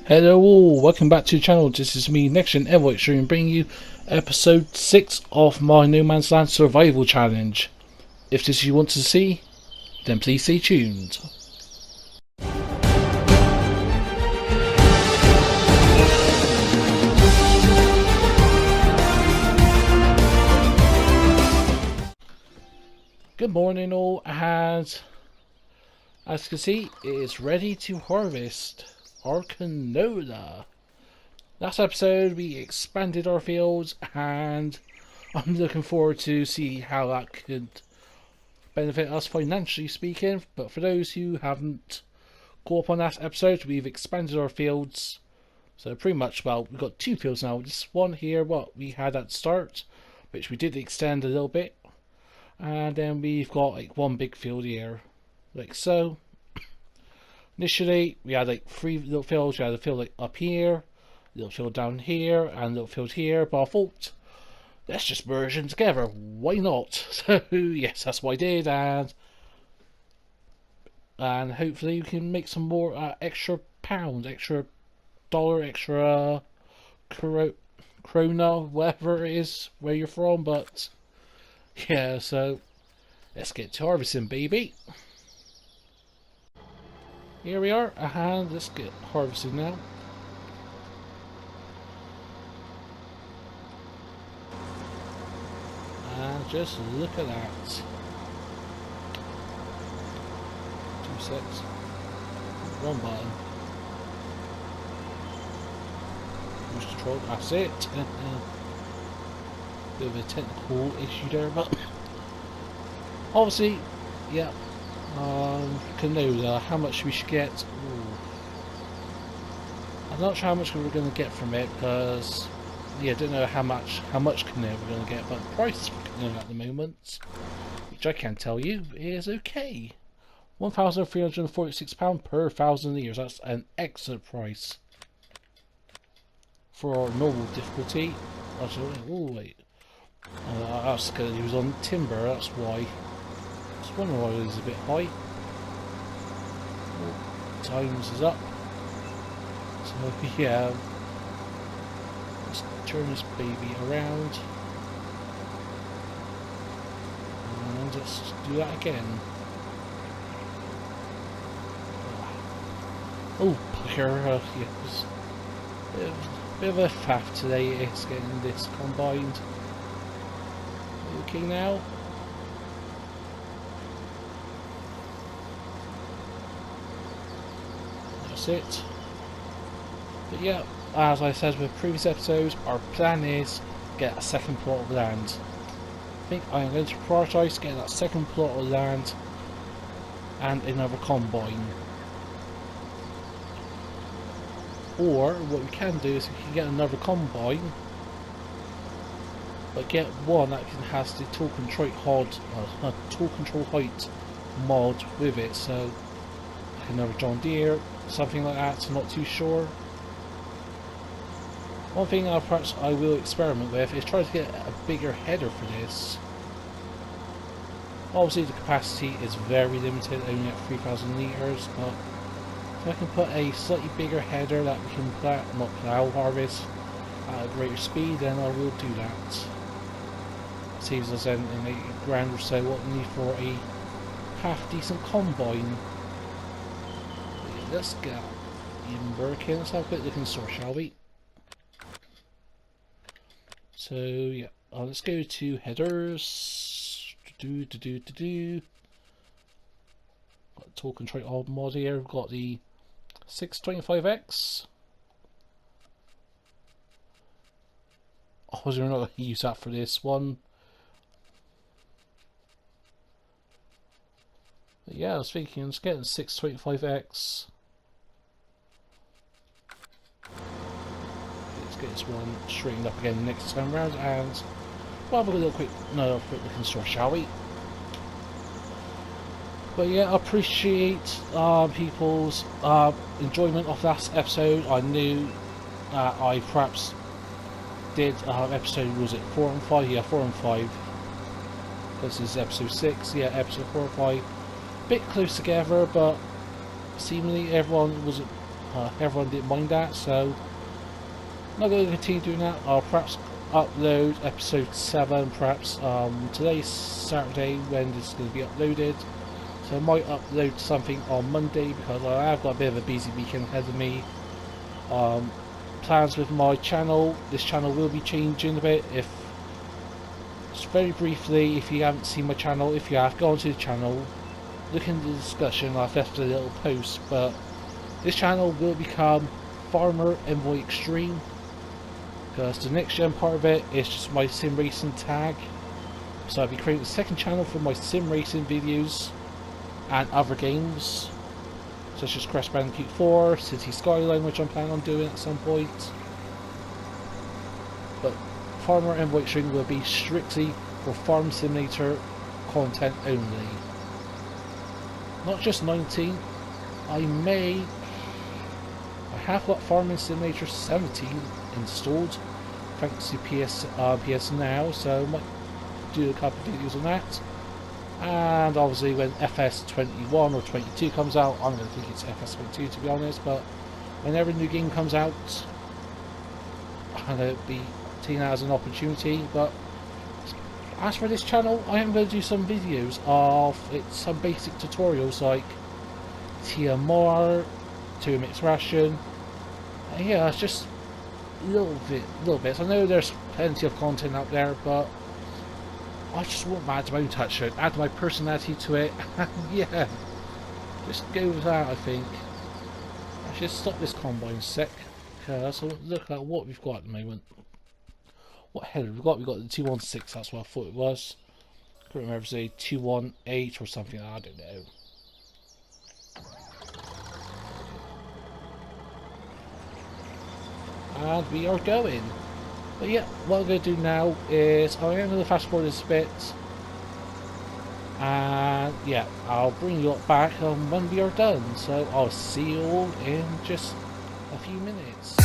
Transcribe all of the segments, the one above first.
Hello all, welcome back to the channel. This is me, Next-Gen Evo Extreme, bringing you episode 6 of my No Man's Land Survival Challenge. If this is you want to see, then please stay tuned. Good morning all, and as you can see, it is ready to harvest our canola. Last episode we expanded our fields, and I'm looking forward to see how that could benefit us financially speaking. But for those who haven't caught up on that episode, we've expanded our fields. So pretty much, well, we've got two fields now. This one here, what we had at the start, which we did extend a little bit. And then we've got like one big field here, like so. Initially, we had like three little fields. We had a field like up here, a little field down here, and a little field here. But I thought, let's just merge them together. Why not? So yes, that's what I did, and hopefully we can make some more extra pounds, extra dollar, extra krona, whatever it is where you're from. But yeah, so let's get to harvesting, baby. Here we are, and let's get harvesting now. And just look at that. 2 sets. One button. Push control, that's it. Bit of a technical issue there, but obviously, yeah. Canola, how much we should get? Ooh. I'm not sure how much we're going to get from it, because yeah, I don't know how much canola we're going to get, but the price for canola at the moment, which I can tell you, is okay. £1,346 per 1,000 litres. That's an excellent price for our normal difficulty. Actually, oh wait, that's because he was on timber. That's why. I was wondering why it was a bit high. Oh, times is up. So yeah, let's turn this baby around. And let's do that again. Oh, pucker, yes. Bit of a faff today, it's getting this combined. Okay now. That's it. But yeah, as I said with previous episodes, our plan is to get a second plot of land. I think I'm going to prioritise getting that second plot of land and another combine. Or what we can do is we can get another combine, but get one that has the tool control height mod with it. So like another John Deere, something like that. So not too sure. One thing perhaps I will experiment with is try to get a bigger header for this. Obviously the capacity is very limited, only at 3,000 litres, but if I can put a slightly bigger header that we can harvest at a greater speed, then I will do that. Saves us in £8 or so what we need for a half decent combine. Let's get even working. Let's have a quick look in the store, shall we? So yeah, let's go to headers. Got the tool control mod here. We've got the 625X. I was not going to use that for this one. But yeah, I was thinking, let's get the 625X. Let's get this one straightened up again next time round, and we'll have a little quick look in the store, shall we? But yeah, I appreciate people's enjoyment of last episode. I knew I perhaps did episode, was it 4 and 5? Yeah, 4 and 5. This is episode 6. Yeah, episode 4 and 5. Bit close together, but seemingly everyone was everyone didn't mind that, so I'm not going to continue doing that. I'll perhaps upload episode 7 perhaps today's Saturday when this is going to be uploaded, so I might upload something on Monday because I have got a bit of a busy weekend ahead of me. Plans with my channel, this channel will be changing a bit. If just very briefly, if you haven't seen my channel, if you have, go onto the channel, look into the discussion. I've left a little post, but this channel will become Farmer Envoy Extreme, because the next gen part of it is just my sim racing tag. So I'll be creating a second channel for my sim racing videos and other games such as Crash Bandicoot 4, City Skyline, which I'm planning on doing at some point. But Farmer Envoy Extreme will be strictly for Farm Simulator content only. Not just 19. I have got Farming Simulator 17 installed thanks to PS Now, so I might do a couple of videos on that. And obviously when FS21 or 22 comes out, I'm going to think it's FS22 to be honest, but whenever a new game comes out, I'm going to be taking that as an opportunity. But as for this channel, I am going to do some videos of some basic tutorials like TMR, 2 mixed ration. Yeah, it's just little bits. I know there's plenty of content out there, but I just want to add my own touch to it, add my personality to it, and yeah, just go with that. I think I should stop this combine sec, because I'll look at what we've got at the moment. What header have we got? We've got the 216, that's what I thought it was. I can't remember if it was a 218 or something, I don't know. And we are going. But yeah, what I'm going to do now is I am going to fast forward this a bit, and yeah, I'll bring you up back when we are done. So I'll see you all in just a few minutes.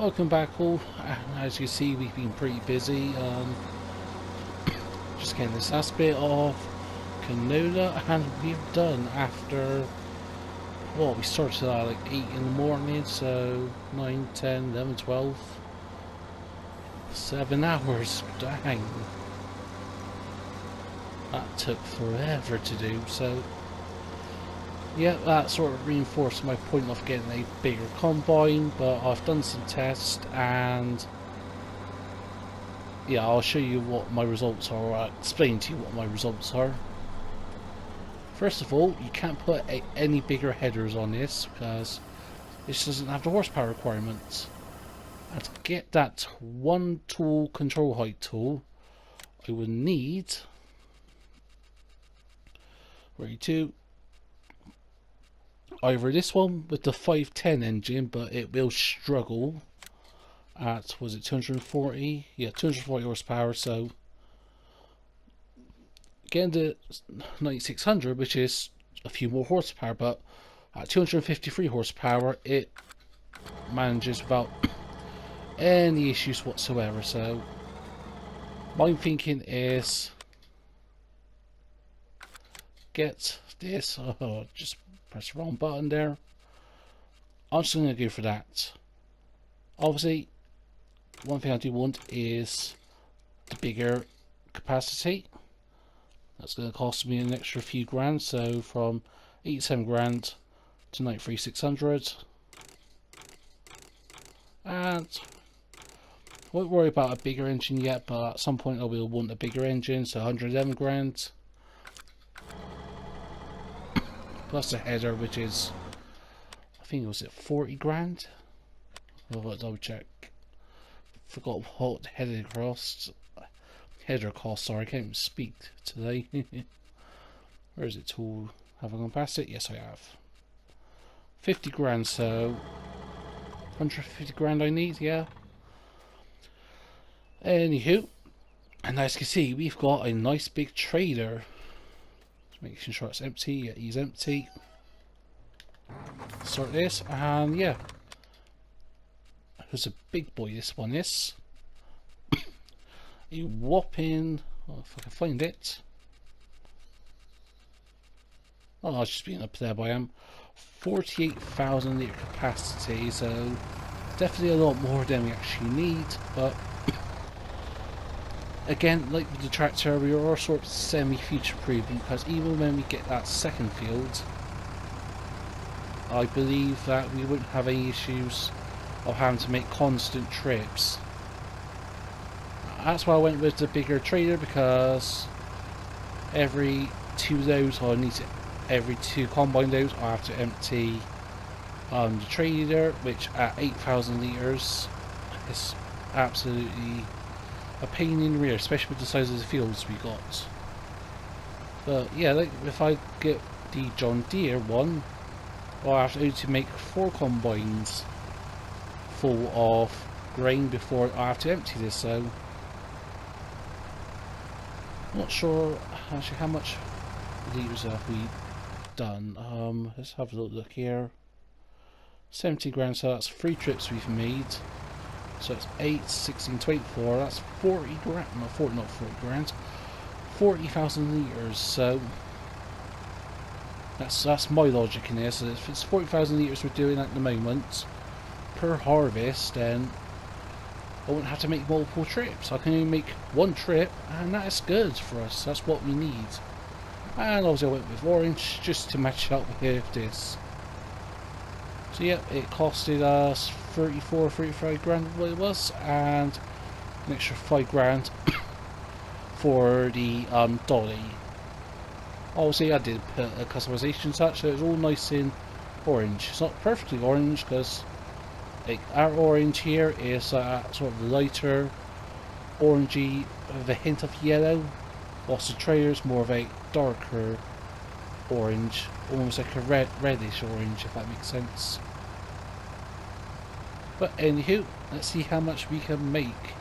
Welcome back all. As you see, we've been pretty busy. Just getting this last bit of canola, and we've done after, well, we started at like 8 in the morning, so 9, 10, 11, 12, 7 hours. Dang. That took forever to do, so yeah, that sort of reinforced my point of getting a bigger combine, but I've done some tests and yeah, I'll show you what my results are, or I'll explain to you what my results are. First of all, you can't put any bigger headers on this because this doesn't have the horsepower requirements. And to get that one tool, control height tool, I would need either this one with the 510 engine, but it will struggle at, was it 240? Yeah, 240 horsepower, so getting the 9600, which is a few more horsepower, but at 253 horsepower it manages without any issues whatsoever. So my thinking is get this, just press the wrong button there. I'm just going to go for that. Obviously, one thing I do want is the bigger capacity. That's going to cost me an extra few grand, so from 87 grand to 93,600. And won't worry about a bigger engine yet, but at some point I will want a bigger engine, so 111 grand. Plus a header, which is, I think, was it 40 grand? I'll double check. Forgot what header costs. Sorry, I can't even speak today. Where is it? Tool? Have I gone past it? Yes, I have. 50 grand, so 150 grand I need, yeah. Anywho, and as you can see, we've got a nice big trailer. Just making sure it's empty. Yeah, he's empty. Start this, and yeah, it's a big boy. This one is a whopping. Oh, if I can find it. Oh, I was just being up there by 48,000 litre capacity, so definitely a lot more than we actually need, but again, like with the tractor, we are sort of semi-future proofing, because even when we get that second field, I believe that we wouldn't have any issues of having to make constant trips. That's why I went with the bigger trailer, because every 2 loads, or every 2 combine loads, I have to empty the trailer, which at 8,000 litres is absolutely a pain in the rear, especially with the size of the fields we got. But yeah, like if I get the John Deere one, I have to make 4 combines full of grain before I have to empty this, so I'm not sure actually how much litres have we done. Let's have a little look here. 70 grand, so that's 3 trips we've made. So it's 8, 16, 24, that's 40 grand, not 40 grand, 40,000 litres, so that's my logic in this. So if it's 40,000 litres we're doing at the moment per harvest, then I won't have to make multiple trips. I can only make 1 trip, and that is good for us. That's what we need. And obviously I went with orange just to match up with this. So yeah, it costed us 35 grand what it was, and an extra 5 grand for the dolly. Obviously I did put a customization touch, so it's all nice in orange. It's not perfectly orange, because like our orange here is sort of lighter orangey with a hint of yellow, whilst the trailer is more of a darker orange, almost like a reddish orange, if that makes sense. But anywho, let's see how much we can make.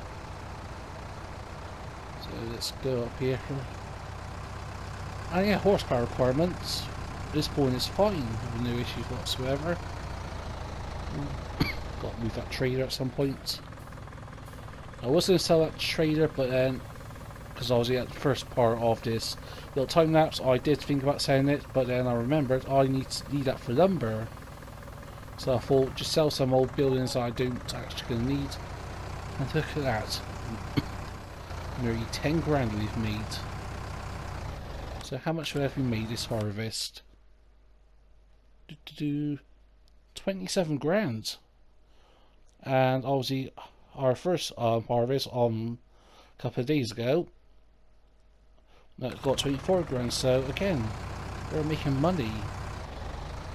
So let's go up here. And yeah, horsepower requirements. This point is fine, with no issues whatsoever. got to move that trader at some point. I was going to sell that trader, but then, because I was at the first part of this little time lapse, I did think about selling it, but then I remembered I need that for lumber. So I thought, just sell some old buildings that I don't actually going to need. And look at that. Nearly 10 grand we've made. So how much have we made this harvest? 27 grand. And obviously our first harvest a couple of days ago, that got 24 grand. So again, we're making money.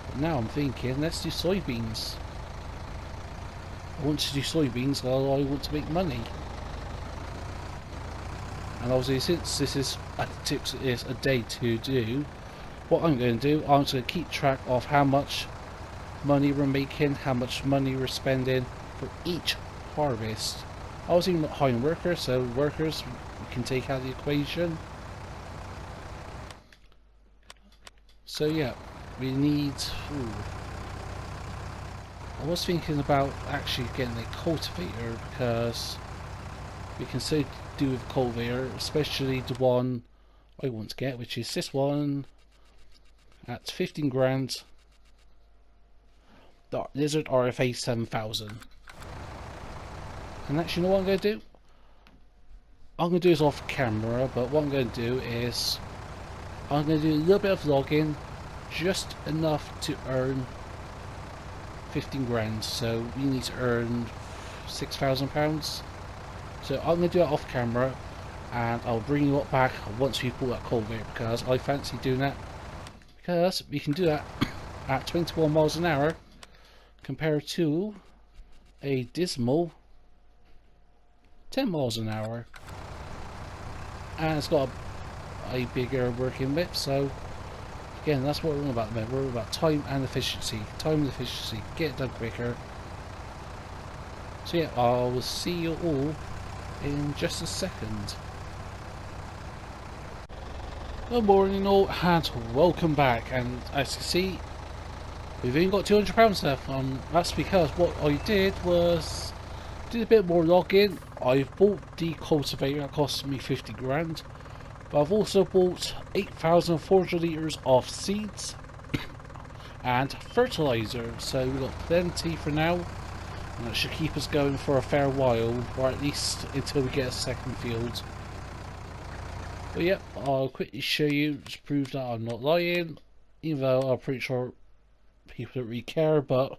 But now I'm thinking, let's do soybeans. I want to do soybeans, I want to make money. And obviously, since this is a day to do, what I'm going to do, I'm going to keep track of how much money we're making, how much money we're spending for each harvest. Obviously, I'm not hiring workers, so workers we can take out of the equation. So yeah, we need. I was thinking about actually getting a cultivator, because we can so do with cultivator, especially the one I want to get, which is this one at 15 grand. The Lizard RFA 7000. And actually, you know what I'm going to do? I'm going to do this off camera, but what I'm going to do is I'm going to do a little bit of vlogging, just enough to earn 15 grand. So we need to earn £6,000. So I'm going to do it off camera, and I'll bring you up back once we pull that cultivator, because I fancy doing that, because we can do that at 21 miles an hour compared to a dismal 10 miles an hour, and it's got a bigger working whip. So again, that's what we're all about. We're about time and efficiency. Get it done quicker. So yeah, I'll see you all in just a second. Good morning all, and welcome back. And as you can see, we've only got £200 left. That's because what I did was did a bit more logging. I've bought the cultivator that cost me 50 grand, but I've also bought 8,400 litres of seeds and fertilizer, so we've got plenty for now, and that should keep us going for a fair while, or at least until we get a second field. But yep, I'll quickly show you to prove that I'm not lying, even though I'm pretty sure people don't really care. But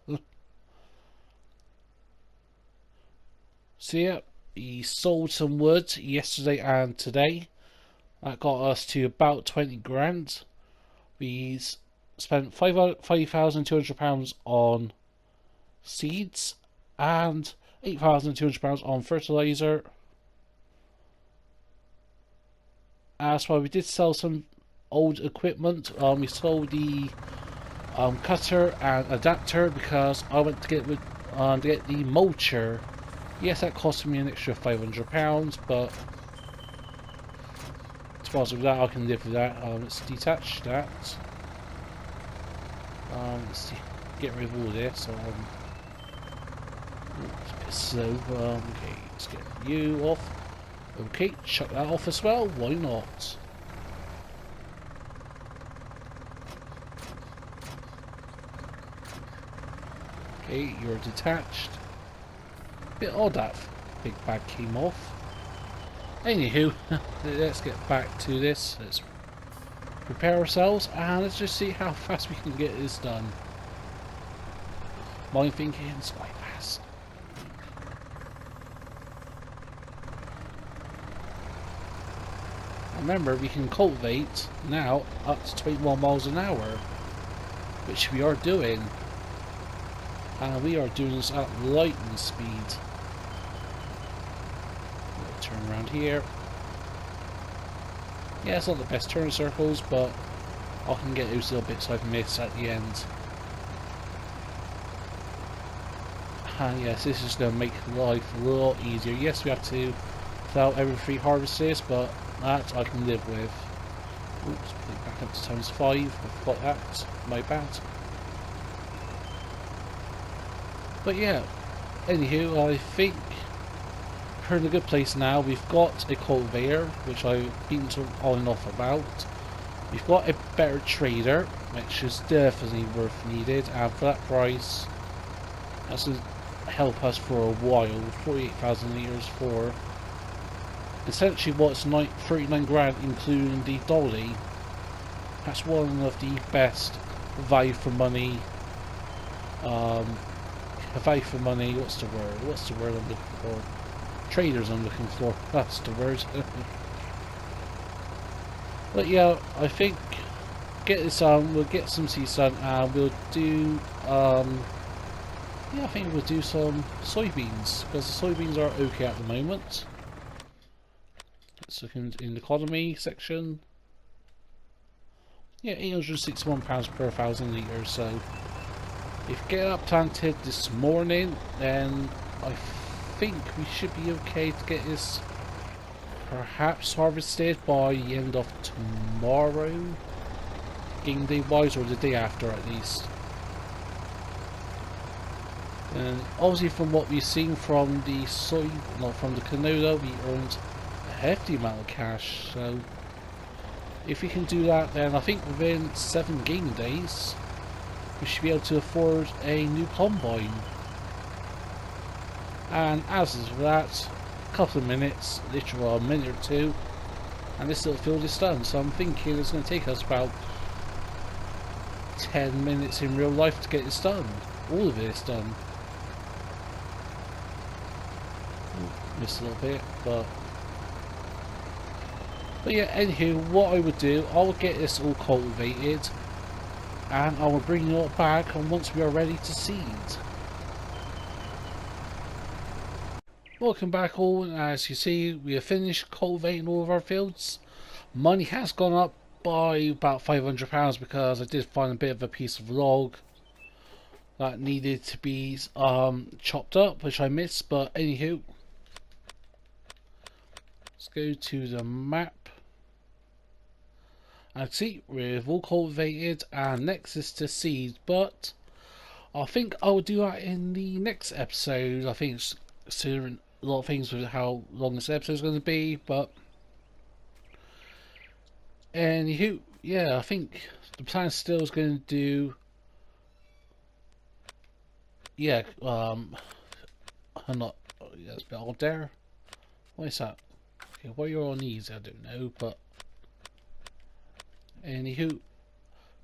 so yeah, he sold some wood yesterday and today. That got us to about 20 grand. We spent £5,200 on seeds and £8,200 on fertilizer. That's why we did sell some old equipment. We sold the cutter and adapter, because I went to get the mulcher. Yes, that cost me an extra £500, but as far as with that, I can live with that. Let's detach that. Let's get rid of all this. It's a bit slow. Okay, let's get you off. Okay, shut that off as well. Why not? Okay, you're detached. Bit odd that big bag came off. Anywho, let's get back to this. Let's prepare ourselves, and let's just see how fast we can get this done. My thinking is quite fast. Remember, we can cultivate now up to 21 miles an hour, which we are doing. And we are doing this at lightning speed. Turn around here. Yeah, it's not the best turn circles, but I can get those little bits I've missed at the end. And yes, this is going to make life a lot easier. Yes, we have to fill out every 3 harvests, but that I can live with. Oops, put it back up to ×5. I forgot that. My bad. But yeah, Anywho, I think we're in a good place now. We've got a cultivator, which I've been on and off about. We've got a better trader, which is definitely worth needed, and for that price, that's going to help us for a while. 48,000 litres for essentially what's 39 grand, including the dolly. That's one of the best value for money. Value for money. What's the word? What's the word I'm looking for? Traders I'm looking for. That's the word. But yeah, I think get this on. We'll get some seeds done, and we'll do. Yeah, I think we'll do some soybeans because the soybeans are okay at the moment. Let's look in the economy section. Yeah, £861 per 1,000 litres. So if we get that planted this morning, then I think we should be okay to get this perhaps harvested by the end of tomorrow, game day wise, or the day after at least. And obviously from what we've seen from the from the canola, we earned a hefty amount of cash. So if we can do that, then I think within 7 game days we should be able to afford a new combine. And as of that, a couple of minutes, literally a minute or two, and this little field is done. So I'm thinking it's going to take us about 10 minutes in real life to get this done. All of it is done. Missed a little bit, but yeah, anywho, what I would do, I will get this all cultivated, and I will bring you all back and once we are ready to seed. Welcome back all, and as you see, we have finished cultivating all of our fields. Money has gone up by about £500 because I did find a bit of a piece of log that needed to be chopped up, which I missed, but anywho, let's go to the map. And see, we've all cultivated, and next is to seed, but I think I will do that in the next episode. I think it's considering a lot of things with how long this episode is going to be, but anywho, yeah, I think the plan still is going to do, yeah, I'm not, yeah, it's a bit odd there. What is that? Okay, why you're on these, I don't know, but anywho,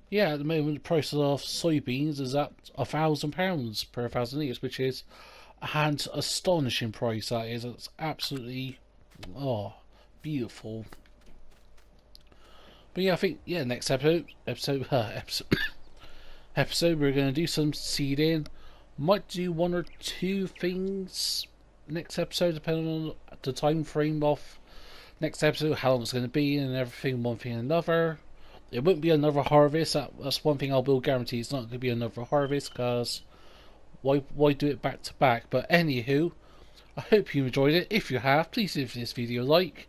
yeah, at the moment the price of soybeans is at £1,000 per 1,000 litres, which is an astonishing price. That is, it's absolutely beautiful. But yeah, I think next episode we're going to do some seeding. Might do 1 or 2 things next episode, depending on the time frame of next episode, how long it's going to be, and everything, one thing and another. It won't be another harvest. That's one thing I will guarantee. It's not going to be another harvest because why do it back to back? But anywho, I hope you enjoyed it. If you have, please give this video a like.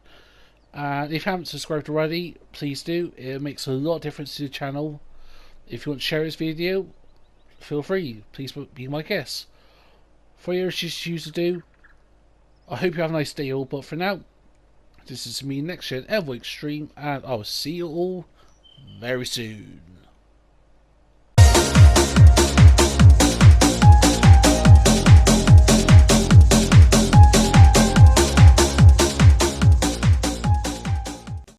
And if you haven't subscribed already, please do. It makes a lot of difference to the channel. If you want to share this video, feel free. Please be my guest. For your issues to do, I hope you have a nice day all. But for now, this is me, Next Gen Evo Extreme, and I'll see you all very soon.